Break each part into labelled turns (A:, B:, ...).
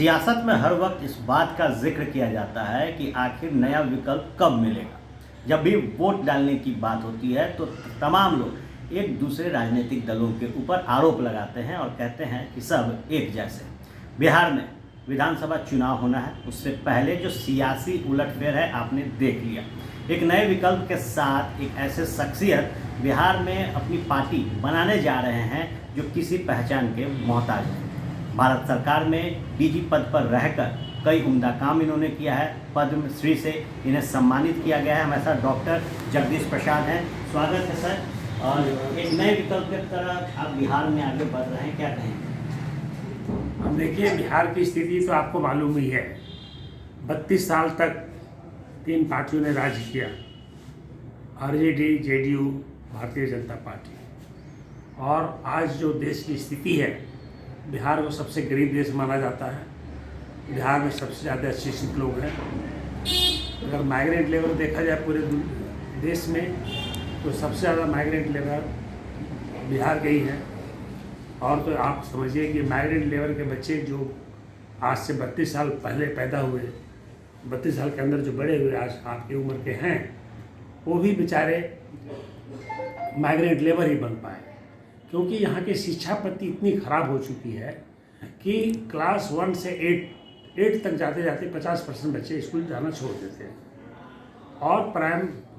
A: सियासत में हर वक्त इस बात का जिक्र किया जाता है कि आखिर नया विकल्प कब मिलेगा। जब भी वोट डालने की बात होती है तो तमाम लोग एक दूसरे राजनीतिक दलों के ऊपर आरोप लगाते हैं और कहते हैं कि सब एक जैसे। बिहार में विधानसभा चुनाव होना है, उससे पहले जो सियासी उलटफेर है आपने देख लिया। एक नए विकल्प के साथ एक ऐसे शख्सियत बिहार में अपनी पार्टी बनाने जा रहे हैं जो किसी पहचान के मोहताज हैं। भारत सरकार में डीजी पद पर रहकर कई उम्दा काम इन्होंने किया है। पद्म श्री से इन्हें सम्मानित किया गया है। हमारे साथ डॉक्टर जगदीश प्रसाद हैं, स्वागत है सर। और एक नए विकल्प की तरफ आप बिहार में आगे बढ़ रहे हैं, क्या कहेंगे?
B: हम देखिए, बिहार की स्थिति तो आपको मालूम ही है। 32 साल तक 3 पार्टियों ने राज किया, RJD, JDU, Bharatiya Janata party. और आज जो देश की स्थिति है, बिहार को सबसे गरीब देश माना जाता है। बिहार में सबसे ज़्यादा शिक्षित लोग हैं। अगर माइग्रेंट लेवल देखा जाए पूरे देश में तो सबसे ज़्यादा माइग्रेंट लेवल बिहार के ही है। और तो आप समझिए कि माइग्रेंट लेवल के बच्चे जो आज से 32 साल पहले पैदा हुए, 32 साल के अंदर जो बड़े हुए आज आपकी उम्र के हैं, वो भी बेचारे माइग्रेंट लेबर ही बन पाए। क्योंकि यहाँ की शिक्षा पद्धति इतनी ख़राब हो चुकी है कि क्लास 1 से 8 तक जाते जाते 50% बच्चे स्कूल जाना छोड़ देते हैं। और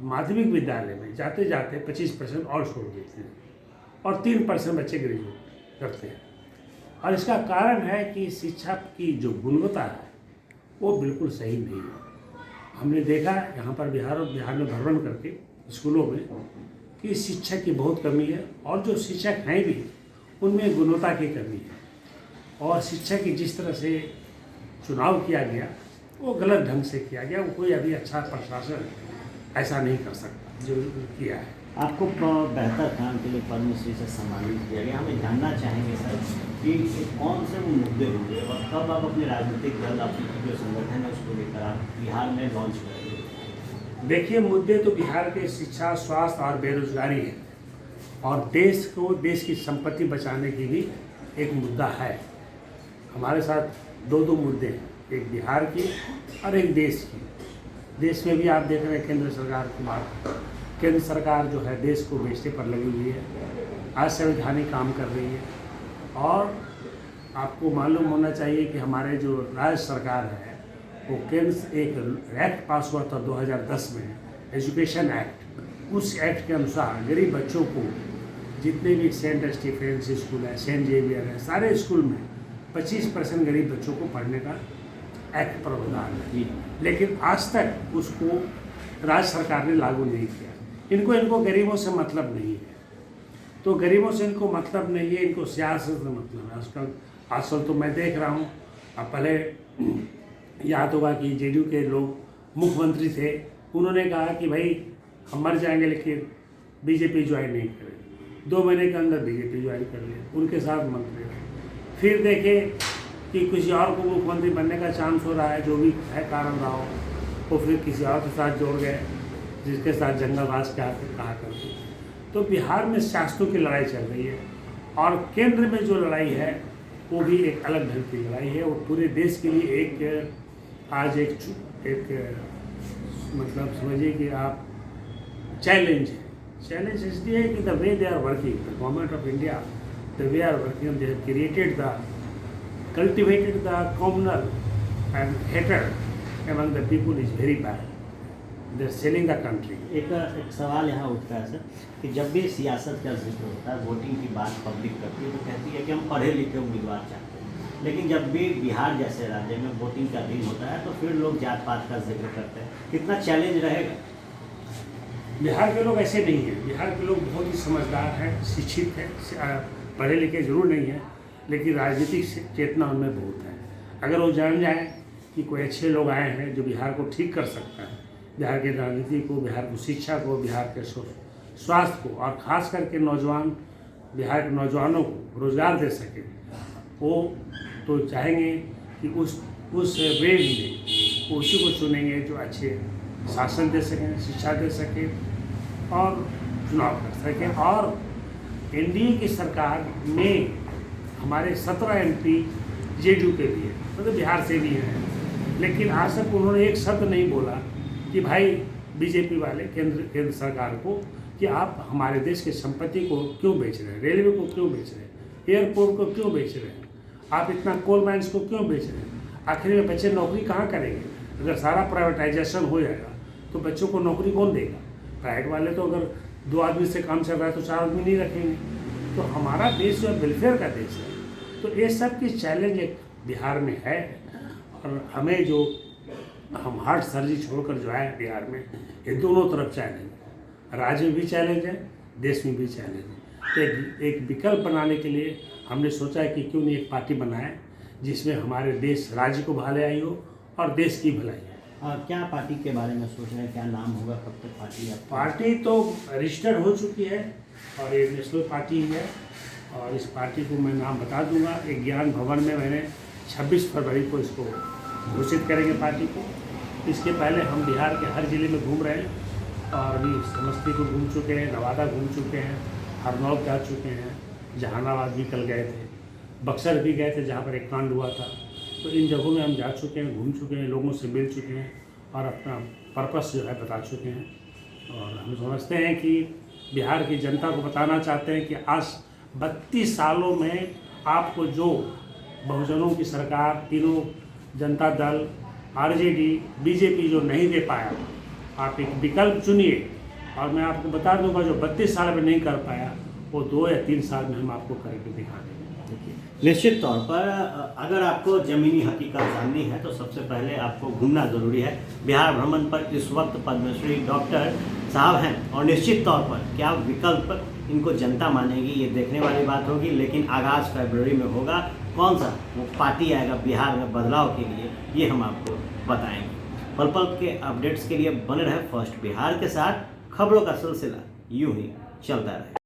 B: माध्यमिक विद्यालय में जाते जाते 25% और छोड़ देते हैं। और 3% बच्चे ग्रेजुएट करते हैं। और इसका कारण है कि शिक्षा की जो गुणवत्ता है वो बिल्कुल सही नहीं है। हमने देखा यहाँ पर बिहार में भ्रमण करके स्कूलों में कि शिक्षा की बहुत कमी है। और जो शिक्षक हैं भी उनमें गुणवत्ता की कमी है। और शिक्षा की जिस तरह से चुनाव किया गया वो गलत ढंग से किया गया। वो कोई अभी अच्छा प्रशासन ऐसा नहीं कर सकता जो किया है।
A: आपको बेहतर काम के लिए पद्मश्री से सम्मानित किया गया। हमें जानना चाहेंगे सर कि कौन से वो मुद्दे होंगे और कब आप अपने राजनीतिक दल, आपकी जो संगठन है उसको लेकर आप बिहार में लॉन्च करेंगे?
B: देखिए, मुद्दे तो बिहार के शिक्षा, स्वास्थ्य और बेरोजगारी है। और देश की संपत्ति बचाने की भी एक मुद्दा है। हमारे साथ दो मुद्दे हैं, एक बिहार की और एक देश की। देश में भी आप देख रहे हैं केंद्र सरकार जो है देश को बेचने पर लगी हुई है, असंवैधानिक काम कर रही है। और आपको मालूम होना चाहिए कि हमारे जो राज्य सरकार है वो केंद्र एक एक्ट पास हुआ था 2010 में, एजुकेशन एक्ट। उस एक्ट के अनुसार गरीब बच्चों को जितने भी सेंट स्टीफेंस स्कूल है, सेंट जेवियर है, सारे स्कूल में 25% गरीब बच्चों को पढ़ने का एक्ट प्रावधान है। लेकिन आज तक उसको राज्य सरकार ने लागू नहीं किया। इनको गरीबों से मतलब नहीं है। तो गरीबों से इनको मतलब नहीं है, इनको सियासत से मतलब है। आजकल तो मैं देख रहा हूँ, अब पहले याद होगा कि जेडीयू के लोग मुख्यमंत्री थे, उन्होंने कहा कि भाई हम मर जाएंगे लेकिन बीजेपी ज्वाइन नहीं करेंगे। 2 महीने के अंदर बीजेपी ज्वाइन कर लिया, उनके साथ मंत्री रहे। फिर देखे कि किसी और को मुख्यमंत्री बनने का चांस हो रहा है, जो भी है कारण रहा हो, वो फिर किसी और के साथ जोड़ गए जिसके साथ जंगल राज कहा करते। तो बिहार में सियासतों की लड़ाई चल रही है। और केंद्र में जो लड़ाई है वो भी एक अलग ढंग की लड़ाई है। वो पूरे देश के लिए आज एक मतलब समझिए कि आप चैलेंज है। चैलेंज इसलिए है कि the way they are working, the government of India, the way are working, they have created cultivated the communal and hatred among the people is very bad. They are selling the country.
A: एक सवाल यहाँ उठता है sir कि जब भी सियासत का जिक्र होता है, वोटिंग की बात पब्लिक करती है तो कहती है कि हम पढ़े लिखे उम्मीदवार चाहते हैं। लेकिन जब भी बिहार जैसे राज्य में वोटिंग का दिन होता है तो फिर लोग जात पात का जिक्र करते हैं। कितना चैलेंज रहेगा?
B: बिहार के लोग ऐसे नहीं हैं। बिहार के लोग बहुत ही समझदार हैं, शिक्षित हैं, पढ़े लिखे जरूर नहीं हैं, लेकिन राजनीतिक चेतना उनमें बहुत है। अगर वो जान जाए कि कोई अच्छे लोग आए हैं जो बिहार को ठीक कर सकता है, बिहार की राजनीति को, बिहार की शिक्षा को, बिहार के स्वास्थ्य को, और ख़ास करके बिहार के नौजवानों को रोज़गार दे सके, वो तो चाहेंगे कि उस वेव में उसी को चुनेंगे जो अच्छे शासन दे सकें, शिक्षा दे सकें और चुनाव कर सकें। और एनडीए की सरकार में हमारे 17 एमपी जेडीयू के भी हैं। मतलब बिहार से भी हैं, लेकिन आज तक उन्होंने एक शब्द नहीं बोला कि भाई बीजेपी वाले केंद्र सरकार को कि आप हमारे देश की संपत्ति को क्यों बेच रहे हैं, रेलवे को क्यों बेच रहे हैं, एयरपोर्ट को क्यों बेच रहे हैं, आप इतना कोल माइंस को क्यों बेच रहे हैं। आखिर में बच्चे नौकरी कहाँ करेंगे? अगर सारा प्राइवेटाइजेशन हो जाएगा तो बच्चों को नौकरी कौन देगा? प्राइवेट वाले तो अगर 2 आदमी से काम चल रहा है तो 4 आदमी नहीं रखेंगे। तो हमारा देश जो है वेलफेयर का देश है। तो ये सब की चैलेंज एक बिहार में है, और हमें जो हम हार्ट सर्जरी छोड़कर जो है बिहार में, ये दोनों तरफ चैलेंज है, राज्य में भी चैलेंज है, देश में भी चैलेंज है। तो एक विकल्प बनाने के लिए हमने सोचा है कि क्यों नहीं एक पार्टी बनाएं जिसमें हमारे देश राज्य को भलाई हो और देश की भलाई हो।
A: और क्या पार्टी के बारे में सोच रहे हैं, क्या नाम होगा, कब तक पार्टी है?
B: पार्टी तो रजिस्टर्ड हो चुकी है और ये नेशनल पार्टी ही है, और इस पार्टी को मैं नाम बता दूंगा। एक ज्ञान भवन में मैंने 26 फरवरी को इसको घोषित करेंगे पार्टी को। इसके पहले हम बिहार के हर जिले में घूम रहे हैं, और अभी समस्तीपुर घूम चुके हैं, नवादा घूम चुके हैं, हरनौत जा चुके हैं, जहानाबाद भी कल गए थे, बक्सर भी गए थे जहाँ पर एक कांड हुआ था। तो इन जगहों में हम जा चुके हैं, घूम चुके हैं, लोगों से मिल चुके हैं और अपना पर्पस जो है बता चुके हैं। और हम समझते हैं कि बिहार की जनता को बताना चाहते हैं कि आज 32 सालों में आपको जो बहुजनों की सरकार, तीनों जनता दल, आरजेडी, बीजेपी जो नहीं दे पाया, आप एक विकल्प चुनिए। और मैं आपको बता दूंगा जो 32 साल में नहीं कर पाया वो 2 या 3 साल में हम आपको करके दिखा देंगे।
A: निश्चित तौर पर अगर आपको ज़मीनी हकीकत जाननी है तो सबसे पहले आपको घूमना ज़रूरी है। बिहार भ्रमण पर इस वक्त पद्मश्री डॉक्टर साहब हैं, और निश्चित तौर पर क्या विकल्प इनको जनता मानेगी ये देखने वाली बात होगी। लेकिन आगाज़ फरवरी में होगा, कौन सा वो पार्टी आएगा बिहार में बदलाव के लिए, ये हम आपको बताएंगे। पल पल के अपडेट्स के लिए बने रहे फर्स्ट बिहार के साथ। खबरों का सिलसिला यूं ही चलता रहे।